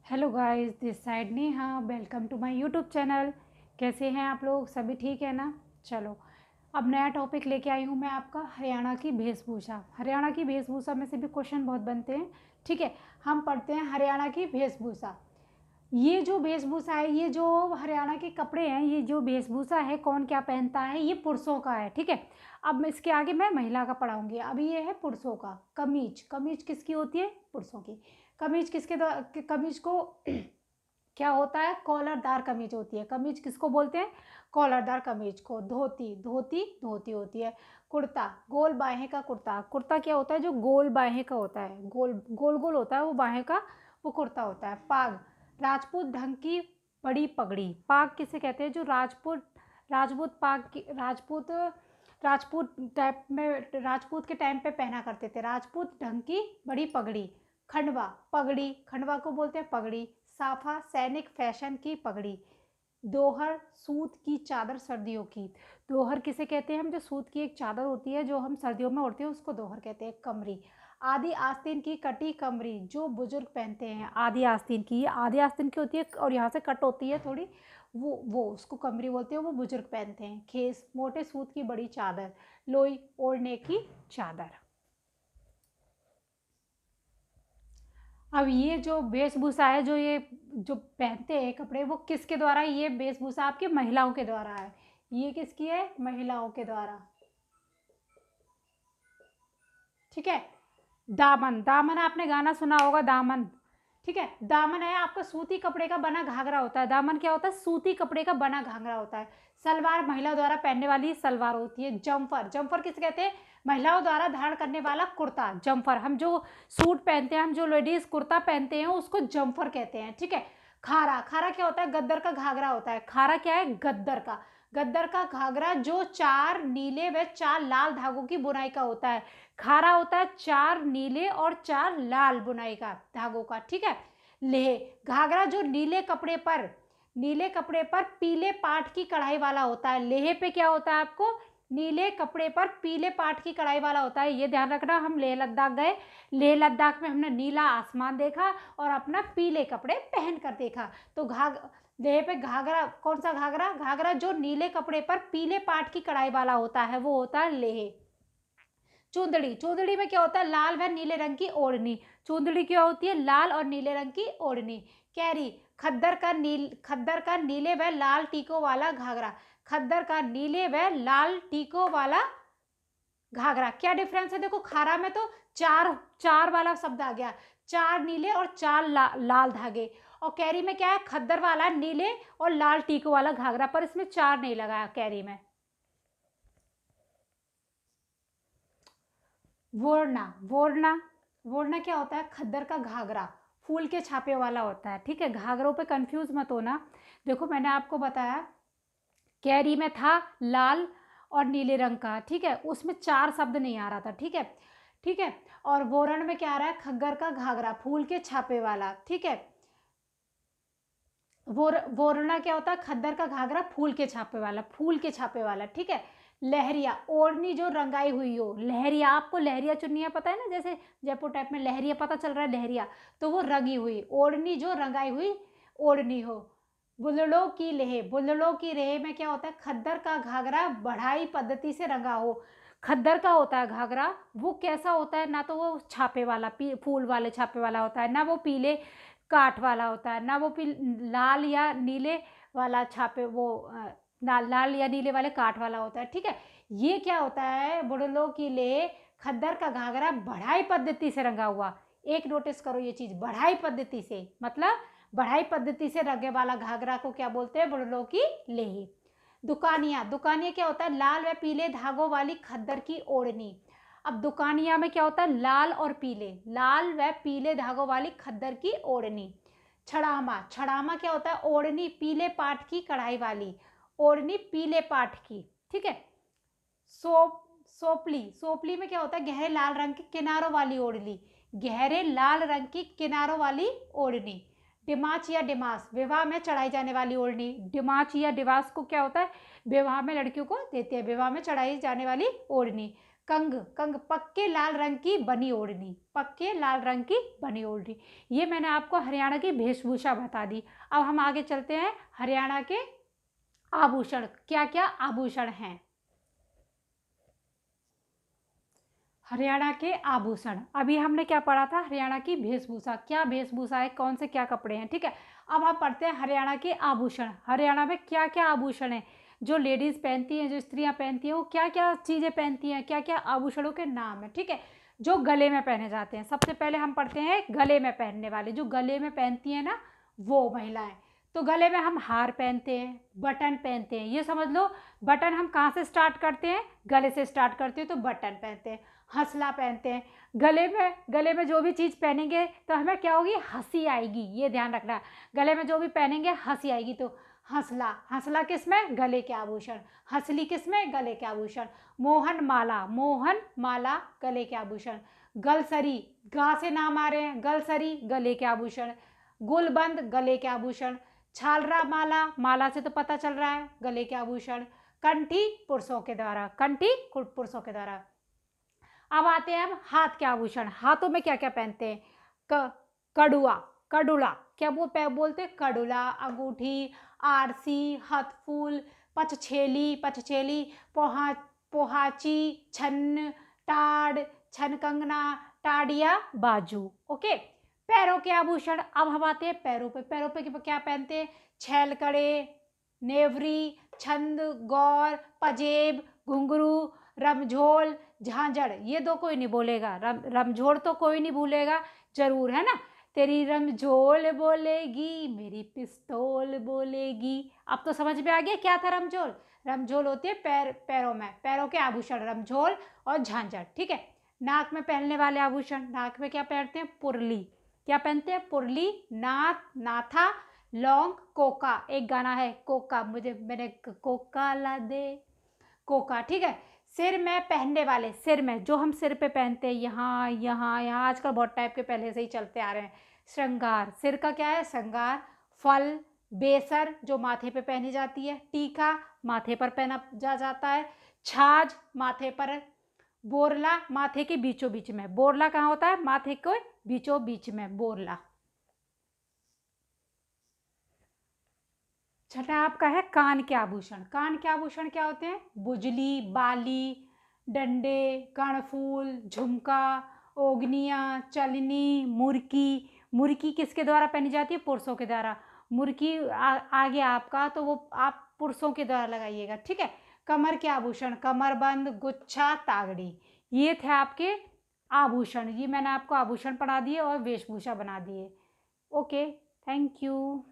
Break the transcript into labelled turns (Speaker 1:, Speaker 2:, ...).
Speaker 1: Hello guys, this side Neha. Welcome to my YouTube channel. कैसे हैं आप लोग? सभी ठीक है ना? चलो, अब नया टॉपिक लेके आई हूँ मैं आपका, हरियाणा की वेशभूषा। हरियाणा की वेशभूषा में से भी क्वेश्चन बहुत बनते हैं। ठीक है, हम पढ़ते हैं हरियाणा की वेशभूषा। ये जो वेशभूषा है, ये जो हरियाणा के कपड़े हैं, ये जो वेशभूषा है, कौन क्या पहनता है, ये पुरुषों का है। ठीक है, अब इसके आगे मैं महिला का पढ़ाऊंगी। अभी ये है पुरुषों का। कमीज, कमीज किसकी होती है? पुरुषों की। कमीज किसके कमीज को क्या होता है? कॉलरदार कमीज होती है। कमीज किसको बोलते हैं? कॉलरदार कमीज को। धोती, धोती धोती होती है। कुर्ता, गोल बाहें का कुर्ता। कुर्ता क्या होता है? जो गोल बाहें का होता है, गोल गोल गोल होता है वो बाहें का, वो कुर्ता होता है। पाग, राजपूत ढंग की बड़ी पगड़ी। पाग किसे कहते हैं? जो राजपूत, राजपूत पाग की, राजपूत, राजपूत टाइप में, राजपूत के टाइम पे पहना करते थे। राजपूत ढंग की बड़ी पगड़ी। खंडवा, पगड़ी, खंडवा को बोलते हैं पगड़ी। साफा, सैनिक फैशन की पगड़ी। दोहर, सूत की चादर सर्दियों की। दोहर किसे कहते हैं? हम जो सूत की एक चादर होती है जो हम सर्दियों में ओढ़ते हैं उसको दोहर कहते हैं। कमरी, आदि आस्तीन की कटी कमरी, जो बुजुर्ग पहनते हैं। आदि आस्तीन की, आदि आस्तीन की होती है और यहाँ से कट होती है थोड़ी, वो उसको कमरी बोलते हैं, वो बुजुर्ग पहनते हैं। खेस, मोटे सूत की बड़ी चादर। लोई, ओढ़ने की चादर। अब ये जो वेशभूषा है, जो ये जो पहनते हैं कपड़े, वो किसके द्वारा? ये वेशभूषा आपकी महिलाओं के द्वारा है। ये किसकी है? महिलाओं के द्वारा। ठीक है। दामन, दामन आपने गाना सुना होगा, दामन। ठीक है, दामन है आपका सूती कपड़े का बना घाघरा होता है। दामन क्या होता है? सूती कपड़े का बना घाघरा होता है। सलवार, महिला द्वारा पहनने वाली सलवार होती है। जम्फर, जम्फर किसे कहते हैं? महिलाओं द्वारा धारण करने वाला कुर्ता। जम्फर, हम जो सूट पहनते हैं, हम जो लेडीज कुर्ता पहनते हैं उसको जम्फर कहते हैं। ठीक है। खारा, खारा क्या होता है? गद्दर का घाघरा होता है। खारा क्या है? गद्दर का, गद्दर का घाघरा जो 4 नीले व 4 लाल धागों की बुनाई का होता है। खारा होता है 4 नीले और 4 लाल बुनाई का धागों का। ठीक है। लेह, घाघरा जो नीले कपड़े पर, नीले कपड़े पर पीले पाट की कढ़ाई वाला होता है। लेह पे क्या होता है आपको? नीले कपड़े पर पीले पाट की कढ़ाई वाला होता है। ये ध्यान रखना, हम लेह लद्दाख गए, लेह लद्दाख में हमने नीला आसमान देखा और अपना पीले कपड़े पहन कर देखा। तो लेह पे घाघरा, कौन सा घाघरा? घाघरा जो नीले कपड़े पर पीले पाट की कढ़ाई वाला होता है वो होता है लेह। चूंदड़ी, चूंदड़ी में क्या होता है? लाल व नीले रंग की ओढ़नी। चूंदड़ी क्या होती है? लाल और नीले रंग की ओढ़नी। कैरी, खद्दर का नीले व लाल टीकों वाला घाघरा। खद्दर का नीले व लाल टीकों वाला घाघरा। क्या डिफरेंस है? देखो, खारा में तो चार चार वाला शब्द आ गया, 4 नीले और 4 लाल धागे। और कैरी में क्या है? खद्दर वाला नीले और लाल टीकों वाला घाघरा, पर इसमें 4 नहीं लगाया कैरी में। वोरना, वोरना, वोरना क्या होता है? खद्दर का घाघरा, फूल के छापे वाला होता है। ठीक है, घाघरों पे कंफ्यूज मत होना। देखो, मैंने आपको बताया कैरी में था लाल और नीले रंग का। ठीक है, उसमें 4 शब्द नहीं आ रहा था। ठीक है, ठीक है। और वोरण में क्या आ रहा है? खग्गर का घाघरा, फूल के छापे वाला। ठीक है, वोरना क्या होता है? खद्दर का घाघरा, फूल के छापे वाला, फूल के छापे वाला। ठीक है। लहरिया, ओढ़नी जो रंगाई हुई हो। लहरिया, आपको लहरिया चुन्नियाँ पता है ना, जैसे जयपुर टाइप में लहरिया पता चल रहा है, लहरिया तो वो रंगी हुई ओढ़नी, जो रंगाई हुई ओढ़नी हो। बुल्लड़ों की लेह, बुल्लड़ों की लेह में क्या होता है? खद्दर का घाघरा बढ़ाई पद्धति से रंगा हो। खद्दर का होता है घाघरा, वो कैसा होता है? ना तो वो छापे वाला, फूल वाले छापे वाला होता है, ना वो पीले काठ वाला होता है, ना वो लाल या नीले वाला छापे, वो लाल या नीले वाले काठ वाला होता है। ठीक है, ये क्या होता है? बुड़लों की ले, खद्दर का घाघरा बढ़ाई पद्धति से रंगा हुआ। एक नोटिस करो ये चीज, बढ़ाई पद्धति से, मतलब बढ़ाई पद्धति से रंगे वाला घाघरा को क्या बोलते हैं? बुड़लों की लेही। दुकानिया, दुकानिया क्या होता है? लाल व पीले धागों वाली खद्दर की ओढ़नी। अब दुकानिया में क्या होता है? लाल और पीले, लाल व पीले धागों वाली खद्दर की ओढ़नी। छड़ामा, छड़ामा क्या होता है? ओढ़नी पीले पाट की कढ़ाई वाली, ओढ़नी पीले पाट की। ठीक है। सोपली, सोपली में क्या होता है? गहरे लाल रंग के किनारों वाली ओढ़नी, गहरे लाल रंग की किनारों वाली ओढ़नी। डिमाच या डिमास, विवाह में चढ़ाई जाने वाली ओढ़नी। डिमाच या डिमास को क्या होता है? विवाह में लड़कियों को देते हैं, विवाह में चढ़ाई जाने वाली ओढ़नी। कंग, कंग पक्के लाल रंग की बनी ओढ़नी, पक्के लाल रंग की बनी ओढ़नी। ये मैंने आपको हरियाणा की वेशभूषा बता दी। अब हम आगे चलते हैं, हरियाणा के आभूषण, क्या क्या आभूषण हैं। हरियाणा के आभूषण, अभी हमने क्या पढ़ा था, हरियाणा की वेशभूषा, क्या वेशभूषा है, कौन से क्या कपड़े हैं, ठीक है। अब हम पढ़ते हैं हरियाणा के आभूषण। हरियाणा में क्या क्या आभूषण है जो लेडीज पहनती हैं, जो स्त्रियां पहनती हैं, वो क्या क्या चीजें पहनती हैं, क्या क्या आभूषणों के नाम है, ठीक है। जो गले में पहने जाते हैं, सबसे पहले हम पढ़ते हैं गले में पहनने वाले, जो गले में पहनती हैं ना वो महिलाएं। तो गले में हम हार पहनते हैं, बटन पहनते हैं, ये समझ लो। बटन हम कहाँ से स्टार्ट करते हैं, गले से स्टार्ट करते हैं, तो बटन पहनते हैं। हंसला पहनते हैं, गले में जो भी चीज़ पहनेंगे तो हमें क्या होगी, हंसी आएगी, ये ध्यान रखना। गले में जो भी पहनेंगे हंसी आएगी, तो हंसला, हंसला किस में, गले के आभूषण। हंसली किस में, गले के आभूषण। मोहन माला, मोहन माला गले के आभूषण। गलसरी, गा से नाम आ रहे हैं, गलसरी गले के आभूषण। गुलबंद गले के आभूषण। छालरा माला, माला से तो पता चल रहा है गले के आभूषण। कंठी पुरुषों के द्वारा, कंठी पुरुषों के द्वारा। अब आते हैं हम हाथ के आभूषण। हाथों में क्या क्या पहनते हैं, कड़ुआ, कड़ुला, क्या बोलते हैं, कड़ुला, अंगूठी, आरसी, हथफूल, पचछेली, पचछेली, पोहाची, छन्न, टाड़, छन कंगना, टाड़िया, बाजू। ओके। पैरों के आभूषण, अब हम आते हैं पैरों पे। पैरों पे क्या पहनते हैं, छैल कड़े, नेवरी, छंद, गौर, पजेब, घुंघरू, रमझोल, झांझड़। ये दो कोई नहीं बोलेगा, रमझोल तो कोई नहीं भूलेगा, जरूर है ना। तेरी रमझोल बोलेगी, मेरी पिस्तौल बोलेगी। अब तो समझ में आ गया क्या था रमझोल। रमझोल होती है पैरों में, पैरों के आभूषण, रमझोल और झांझड़, ठीक है। नाक में पहनने वाले आभूषण, नाक में क्या पहनते हैं, पुरली, क्या पहनते हैं, पुरली, नाथ, नाथा, लौंग, कोका। एक गाना है कोका, मैंने कोका ला दे, कोका, ठीक है। सिर में पहनने वाले, सिर में जो हम सिर पे पहनते हैं, यहाँ यहाँ यहाँ, आजकल बहुत टाइप के पहले से ही चलते आ रहे हैं। श्रृंगार, सिर का क्या है, श्रृंगार। फल, बेसर जो माथे पे पहनी जाती है। टीका माथे पर पहना जाता है। छाछ माथे पर। बोरला माथे के बीचों बीच में, बोरला कहाँ होता है, माथे के बीचों बीच में, बोरला। छठा आपका है कान के आभूषण। कान के आभूषण क्या होते हैं, बुजली, बाली, डंडे, कर्णफूल, झुमका, ओगनिया, चलनी, मुर्की। मुर्की किसके द्वारा पहनी जाती है, पुरुषों के द्वारा। मुर्की आगे आपका, तो वो आप पुरुषों के द्वारा लगाइएगा, ठीक है। कमर के आभूषण, कमरबंद, गुच्छा, तागड़ी। ये थे आपके आभूषण। ये मैंने आपको आभूषण पढ़ा दिए और वेशभूषा बना दिए। Okay, thank you.